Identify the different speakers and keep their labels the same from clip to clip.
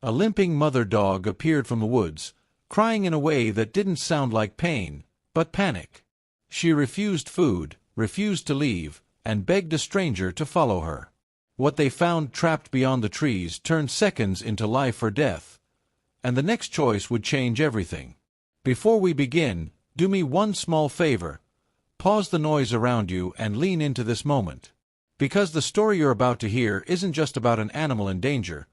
Speaker 1: A limping mother dog appeared from the woods, crying in a way that didn't sound like pain, but panic. She refused food, refused to leave, and begged a stranger to follow her. What they found trapped beyond the trees turned seconds into life or death, and the next choice would change everything. Before we begin, do me one small favor. Pause the noise around you and lean into this moment. Because the story you're about to hear isn't just about an animal in danger.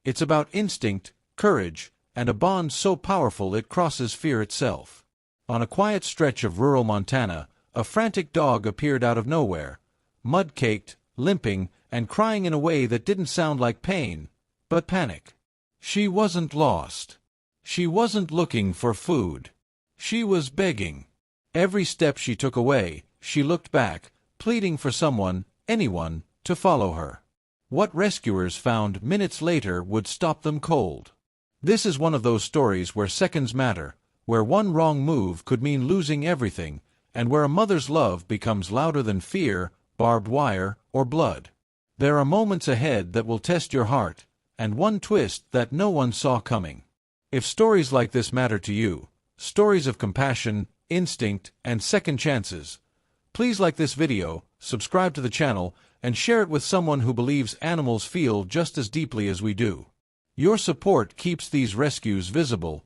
Speaker 1: It's about instinct, courage, and a bond so powerful it crosses fear itself. On a quiet stretch of rural Montana, a frantic dog appeared out of nowhere, mud-caked, limping, and crying in a way that didn't sound like pain, but panic. She wasn't lost. She wasn't looking for food. She was begging. Every step she took away, she looked back, pleading for someone, anyone, to follow her. What rescuers found minutes later would stop them cold. This is one of those stories where seconds matter, where one wrong move could mean losing everything, and where a mother's love becomes louder than fear, barbed wire, or blood. There are moments ahead that will test your heart, and one twist that no one saw coming. If stories like this matter to you, stories of compassion, instinct, and second chances, please like this video, subscribe to the channel, and share it with someone who believes animals feel just as deeply as we do. Your support keeps these rescues visible,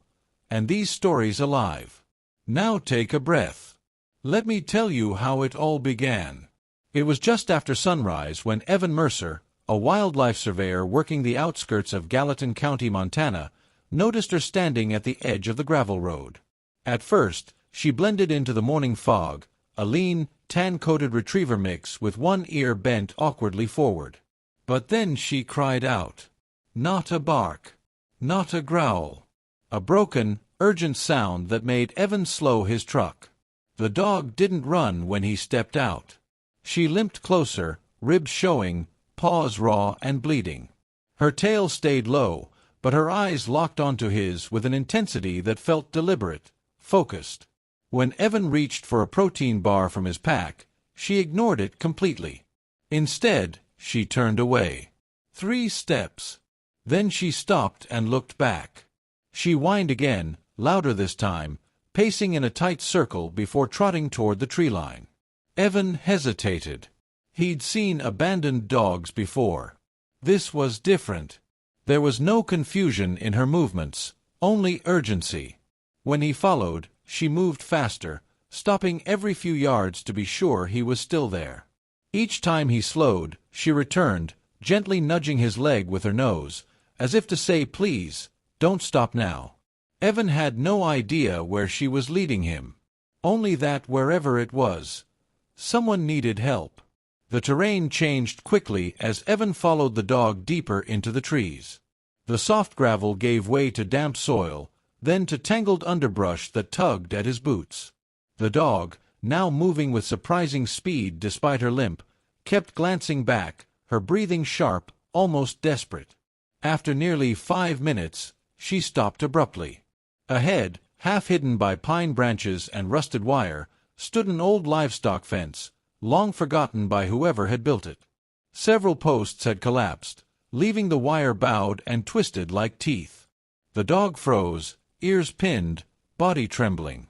Speaker 1: and these stories alive. Now take a breath. Let me tell you how it all began. It was just after sunrise when Evan Mercer, a wildlife surveyor working the outskirts of Gallatin County, Montana, noticed her standing at the edge of the gravel road. At first, she blended into the morning fog, a lean, tan-coated retriever mix with one ear bent awkwardly forward. But then she cried out. Not a bark. Not a growl. A broken, urgent sound that made Evan slow his truck. The dog didn't run when he stepped out. She limped closer, ribs showing, paws raw and bleeding. Her tail stayed low, but her eyes locked onto his with an intensity that felt deliberate, focused. When Evan reached for a protein bar from his pack, she ignored it completely. Instead, she turned away. 3 steps. Then she stopped and looked back. She whined again, louder this time, pacing in a tight circle before trotting toward the tree line. Evan hesitated. He'd seen abandoned dogs before. This was different. There was no confusion in her movements, only urgency. When he followed, she moved faster, stopping every few yards to be sure he was still there. Each time he slowed, she returned, gently nudging his leg with her nose, as if to say, please, don't stop now. Evan had no idea where she was leading him. Only that wherever it was, someone needed help. The terrain changed quickly as Evan followed the dog deeper into the trees. The soft gravel gave way to damp soil, then to tangled underbrush that tugged at his boots. The dog, now moving with surprising speed despite her limp, kept glancing back, her breathing sharp, almost desperate. After nearly 5 minutes, she stopped abruptly. Ahead, half hidden by pine branches and rusted wire, stood an old livestock fence, long forgotten by whoever had built it. Several posts had collapsed, leaving the wire bowed and twisted like teeth. The dog froze, ears pinned, body trembling.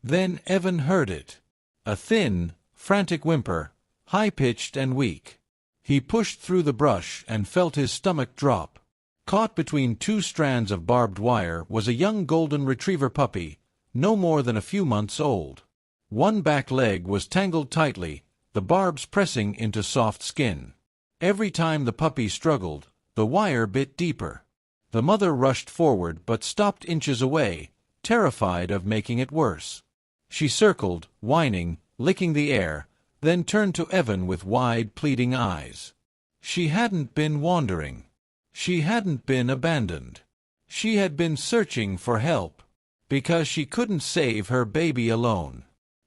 Speaker 1: Then Evan heard it. A thin, frantic whimper, high-pitched and weak. He pushed through the brush and felt his stomach drop. Caught between 2 strands of barbed wire was a young golden retriever puppy, no more than a few months old. One back leg was tangled tightly, the barbs pressing into soft skin. Every time the puppy struggled, the wire bit deeper. The mother rushed forward but stopped inches away, terrified of making it worse. She circled, whining, licking the air, then turned to Evan with wide, pleading eyes. She hadn't been wandering. She hadn't been abandoned. She had been searching for help, because she couldn't save her baby alone.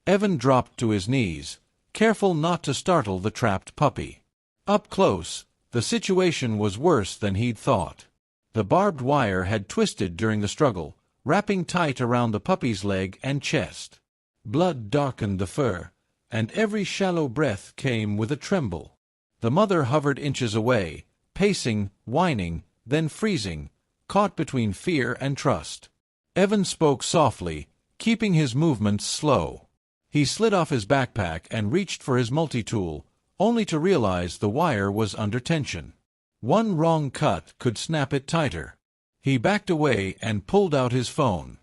Speaker 1: Evan dropped to his knees, careful not to startle the trapped puppy. Up close, the situation was worse than he'd thought. The barbed wire had twisted during the struggle, wrapping tight around the puppy's leg and chest. Blood darkened the fur, and every shallow breath came with a tremble. The mother hovered inches away, pacing, whining, then freezing, caught between fear and trust. Evan spoke softly, keeping his movements slow. He slid off his backpack and reached for his multi-tool, only to realize the wire was under tension. One wrong cut could snap it tighter. He backed away and pulled out his phone.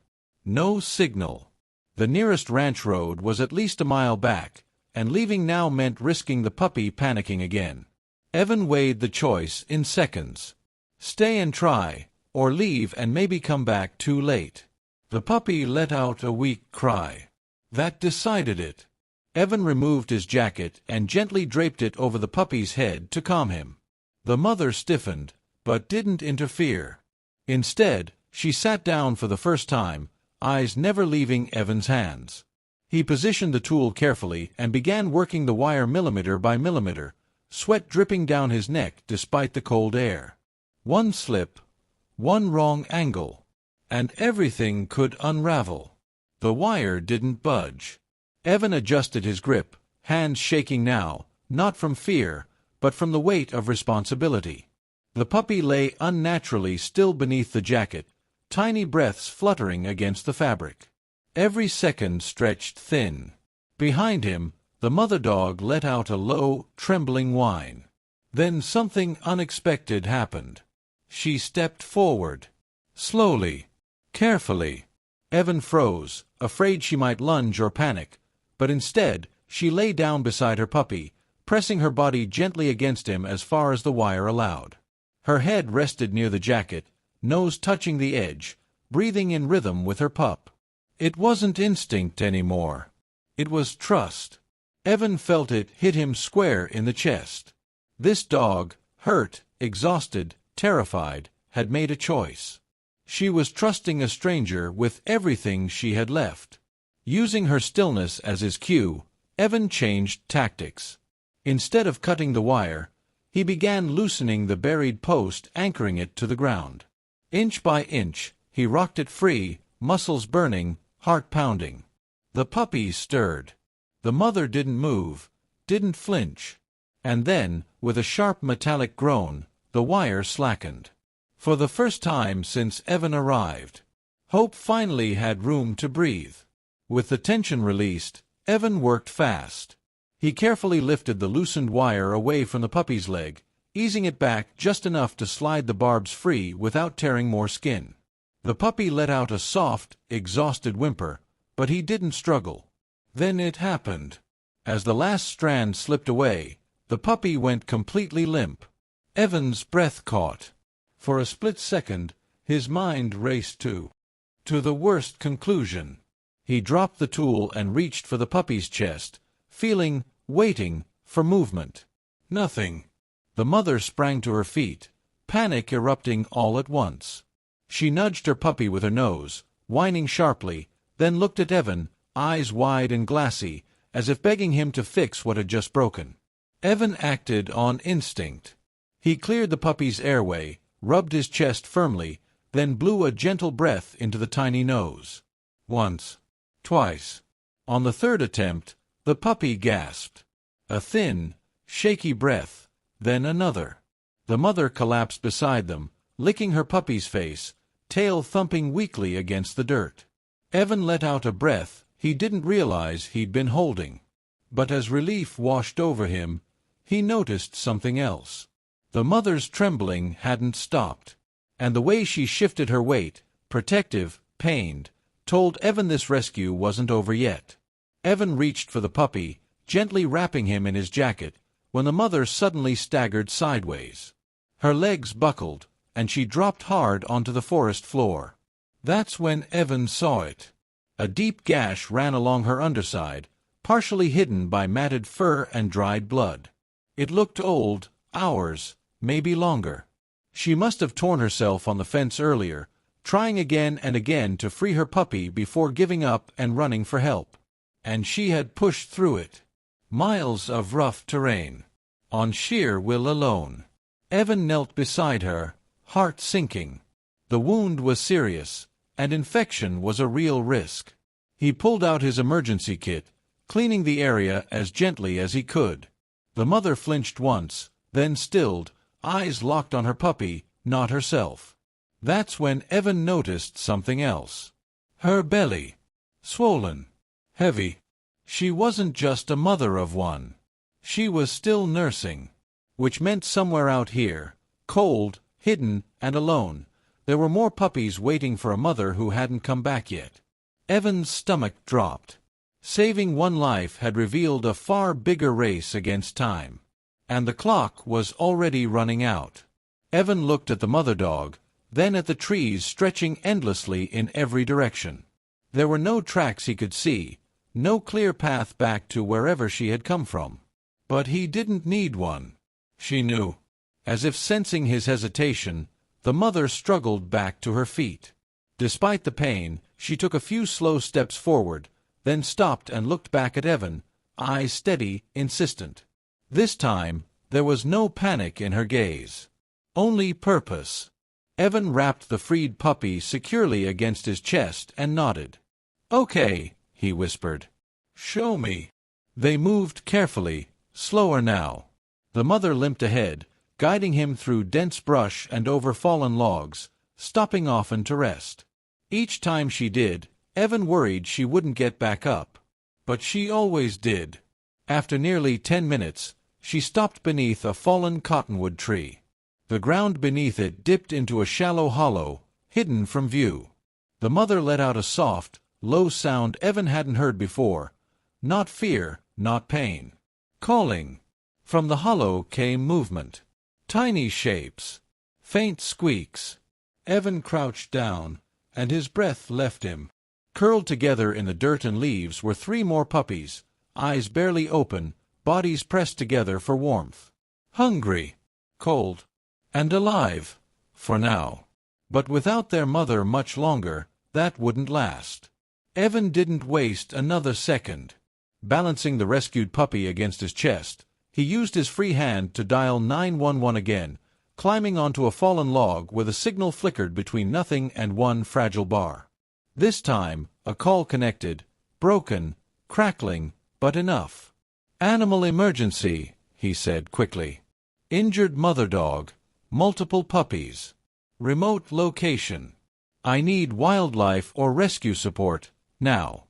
Speaker 1: No signal. The nearest ranch road was at least a mile back, and leaving now meant risking the puppy panicking again. Evan weighed the choice in seconds. Stay and try, or leave and maybe come back too late. The puppy let out a weak cry. That decided it. Evan removed his jacket and gently draped it over the puppy's head to calm him. The mother stiffened, but didn't interfere. Instead, she sat down for the first time, eyes never leaving Evan's hands. He positioned the tool carefully and began working the wire millimeter by millimeter, sweat dripping down his neck despite the cold air. One slip, one wrong angle, and everything could unravel. The wire didn't budge. Evan adjusted his grip, hands shaking now, not from fear, but from the weight of responsibility. The puppy lay unnaturally still beneath the jacket, tiny breaths fluttering against the fabric. Every second stretched thin. Behind him, the mother dog let out a low, trembling whine. Then something unexpected happened. She stepped forward. Slowly, carefully. Evan froze, afraid she might lunge or panic, but instead, she lay down beside her puppy, pressing her body gently against him as far as the wire allowed. Her head rested near the jacket, nose touching the edge, breathing in rhythm with her pup. It wasn't instinct anymore. It was trust. Evan felt it hit him square in the chest. This dog, hurt, exhausted, terrified, had made a choice. She was trusting a stranger with everything she had left. Using her stillness as his cue, Evan changed tactics. Instead of cutting the wire, he began loosening the buried post anchoring it to the ground. Inch by inch, he rocked it free, muscles burning, heart pounding. The puppy stirred. The mother didn't move, didn't flinch. And then, with a sharp metallic groan, the wire slackened. For the first time since Evan arrived, Hope finally had room to breathe. With the tension released, Evan worked fast. He carefully lifted the loosened wire away from the puppy's leg, easing it back just enough to slide the barbs free without tearing more skin. The puppy let out a soft, exhausted whimper, but he didn't struggle. Then it happened. As the last strand slipped away, the puppy went completely limp. Evan's breath caught. For a split second, his mind raced to the worst conclusion. He dropped the tool and reached for the puppy's chest, feeling, waiting, for movement. Nothing. The mother sprang to her feet, panic erupting all at once. She nudged her puppy with her nose, whining sharply, then looked at Evan, eyes wide and glassy, as if begging him to fix what had just broken. Evan acted on instinct. He cleared the puppy's airway, rubbed his chest firmly, then blew a gentle breath into the tiny nose. Once. Twice. On the third attempt, the puppy gasped. A thin, shaky breath, then another. The mother collapsed beside them, licking her puppy's face, tail thumping weakly against the dirt. Evan let out a breath he didn't realize he'd been holding. But as relief washed over him, he noticed something else. The mother's trembling hadn't stopped, and the way she shifted her weight, protective, pained, told Evan this rescue wasn't over yet. Evan reached for the puppy, gently wrapping him in his jacket, when the mother suddenly staggered sideways. Her legs buckled, and she dropped hard onto the forest floor. That's when Evan saw it. A deep gash ran along her underside, partially hidden by matted fur and dried blood. It looked old, hours, maybe longer. She must have torn herself on the fence earlier, trying again and again to free her puppy before giving up and running for help. And she had pushed through it. Miles of rough terrain. On sheer will alone. Evan knelt beside her, heart sinking. The wound was serious, and infection was a real risk. He pulled out his emergency kit, cleaning the area as gently as he could. The mother flinched once, then stilled, eyes locked on her puppy, not herself. That's when Evan noticed something else. Her belly. Swollen. Heavy. She wasn't just a mother of one. She was still nursing. Which meant somewhere out here, cold, hidden, and alone, there were more puppies waiting for a mother who hadn't come back yet. Evan's stomach dropped. Saving one life had revealed a far bigger race against time. And the clock was already running out. Evan looked at the mother dog, then at the trees stretching endlessly in every direction. There were no tracks he could see, no clear path back to wherever she had come from. But he didn't need one. She knew. As if sensing his hesitation, the mother struggled back to her feet. Despite the pain, she took a few slow steps forward, then stopped and looked back at Evan, eyes steady, insistent. This time, there was no panic in her gaze. Only purpose. Evan wrapped the freed puppy securely against his chest and nodded. "Okay," he whispered. "Show me." They moved carefully, slower now. The mother limped ahead, guiding him through dense brush and over fallen logs, stopping often to rest. Each time she did, Evan worried she wouldn't get back up. But she always did. After nearly 10 minutes, she stopped beneath a fallen cottonwood tree. The ground beneath it dipped into a shallow hollow, hidden from view. The mother let out a soft, low sound Evan hadn't heard before. Not fear, not pain. Calling. From the hollow came movement. Tiny shapes. Faint squeaks. Evan crouched down, and his breath left him. Curled together in the dirt and leaves were 3 more puppies, eyes barely open, bodies pressed together for warmth. Hungry. Cold. And alive. For now. But without their mother much longer, that wouldn't last. Evan didn't waste another second. Balancing the rescued puppy against his chest, he used his free hand to dial 911 again, climbing onto a fallen log where the signal flickered between nothing and one fragile bar. This time, a call connected, broken, crackling, but enough. "Animal emergency," he said quickly. "Injured mother dog. Multiple puppies. Remote location. I need wildlife or rescue support, now."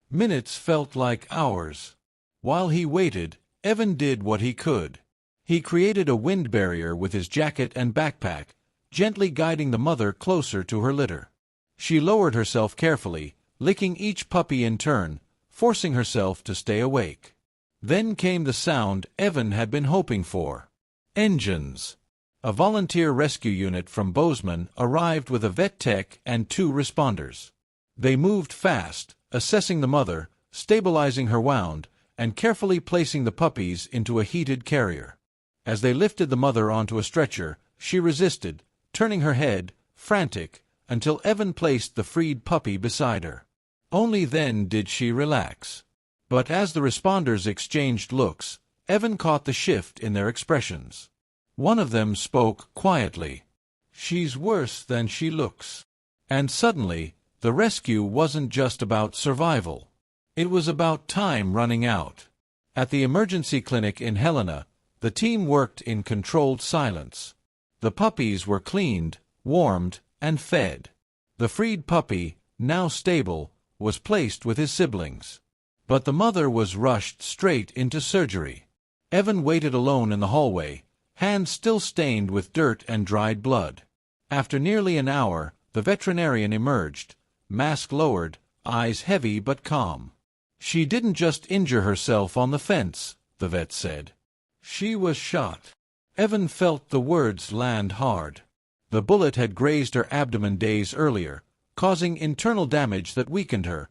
Speaker 1: Minutes felt like hours. While he waited, Evan did what he could. He created a wind barrier with his jacket and backpack, gently guiding the mother closer to her litter. She lowered herself carefully, licking each puppy in turn, forcing herself to stay awake. Then came the sound Evan had been hoping for. Engines. A volunteer rescue unit from Bozeman arrived with a vet tech and 2 responders. They moved fast, assessing the mother, stabilizing her wound, and carefully placing the puppies into a heated carrier. As they lifted the mother onto a stretcher, she resisted, turning her head, frantic, until Evan placed the freed puppy beside her. Only then did she relax. But as the responders exchanged looks, Evan caught the shift in their expressions. One of them spoke quietly. "She's worse than she looks." And suddenly, the rescue wasn't just about survival. It was about time running out. At the emergency clinic in Helena, the team worked in controlled silence. The puppies were cleaned, warmed, and fed. The freed puppy, now stable, was placed with his siblings. But the mother was rushed straight into surgery. Evan waited alone in the hallway, hands still stained with dirt and dried blood. After nearly an hour, the veterinarian emerged, mask lowered, eyes heavy but calm. "She didn't just injure herself on the fence," the vet said. "She was shot." Evan felt the words land hard. The bullet had grazed her abdomen days earlier, causing internal damage that weakened her,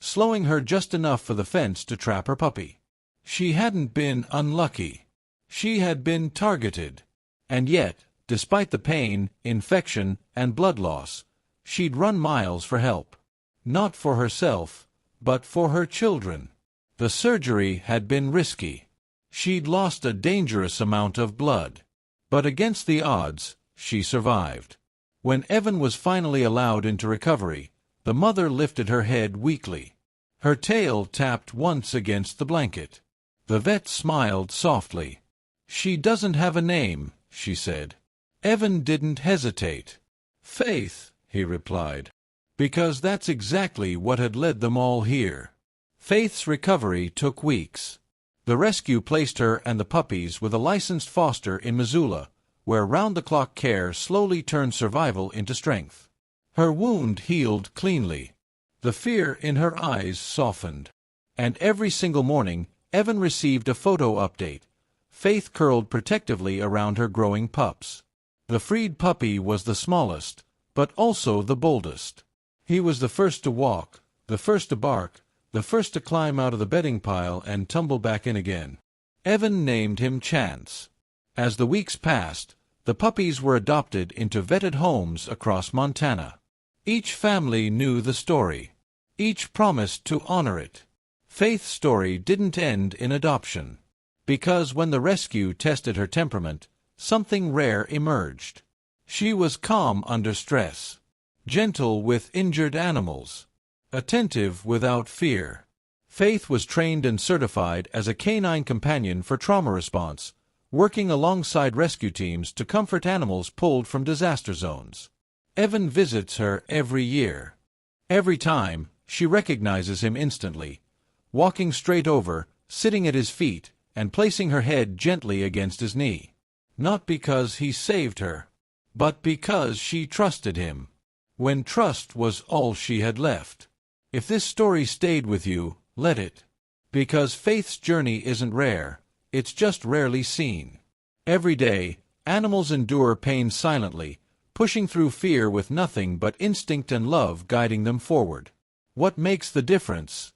Speaker 1: slowing her just enough for the fence to trap her puppy. She hadn't been unlucky. She had been targeted. And yet, despite the pain, infection, and blood loss, she'd run miles for help. Not for herself, but for her children. The surgery had been risky. She'd lost a dangerous amount of blood. But against the odds, she survived. When Evan was finally allowed into recovery, the mother lifted her head weakly. Her tail tapped once against the blanket. The vet smiled softly. "She doesn't have a name," she said. Evan didn't hesitate. "Faith," he replied, because that's exactly what had led them all here. Faith's recovery took weeks. The rescue placed her and the puppies with a licensed foster in Missoula, where round-the-clock care slowly turned survival into strength. Her wound healed cleanly. The fear in her eyes softened. And every single morning, Evan received a photo update. Faith curled protectively around her growing pups. The freed puppy was the smallest, but also the boldest. He was the first to walk, the first to bark, the first to climb out of the bedding pile and tumble back in again. Evan named him Chance. As the weeks passed, the puppies were adopted into vetted homes across Montana. Each family knew the story. Each promised to honor it. Faith's story didn't end in adoption. Because when the rescue tested her temperament, something rare emerged. She was calm under stress, gentle with injured animals, attentive without fear. Faith was trained and certified as a canine companion for trauma response, working alongside rescue teams to comfort animals pulled from disaster zones. Evan visits her every year. Every time, she recognizes him instantly, walking straight over, sitting at his feet, and placing her head gently against his knee. Not because he saved her, but because she trusted him, when trust was all she had left. If this story stayed with you, let it. Because Faith's journey isn't rare, it's just rarely seen. Every day, animals endure pain silently, pushing through fear with nothing but instinct and love guiding them forward. What makes the difference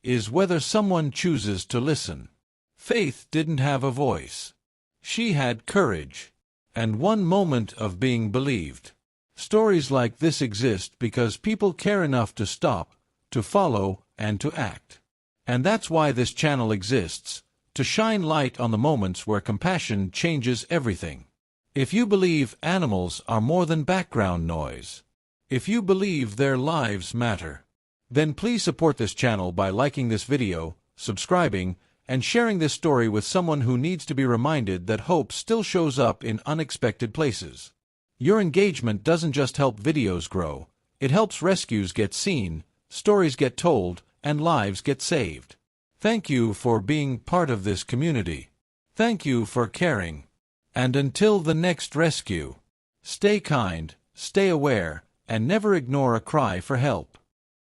Speaker 1: is whether someone chooses to listen. Faith didn't have a voice. She had courage, and one moment of being believed. Stories like this exist because people care enough to stop, to follow, and to act. And that's why this channel exists, to shine light on the moments where compassion changes everything. If you believe animals are more than background noise, if you believe their lives matter, then please support this channel by liking this video, subscribing, and sharing this story with someone who needs to be reminded that hope still shows up in unexpected places. Your engagement doesn't just help videos grow, it helps rescues get seen, stories get told, and lives get saved. Thank you for being part of this community. Thank you for caring. And until the next rescue, stay kind, stay aware, and never ignore a cry for help.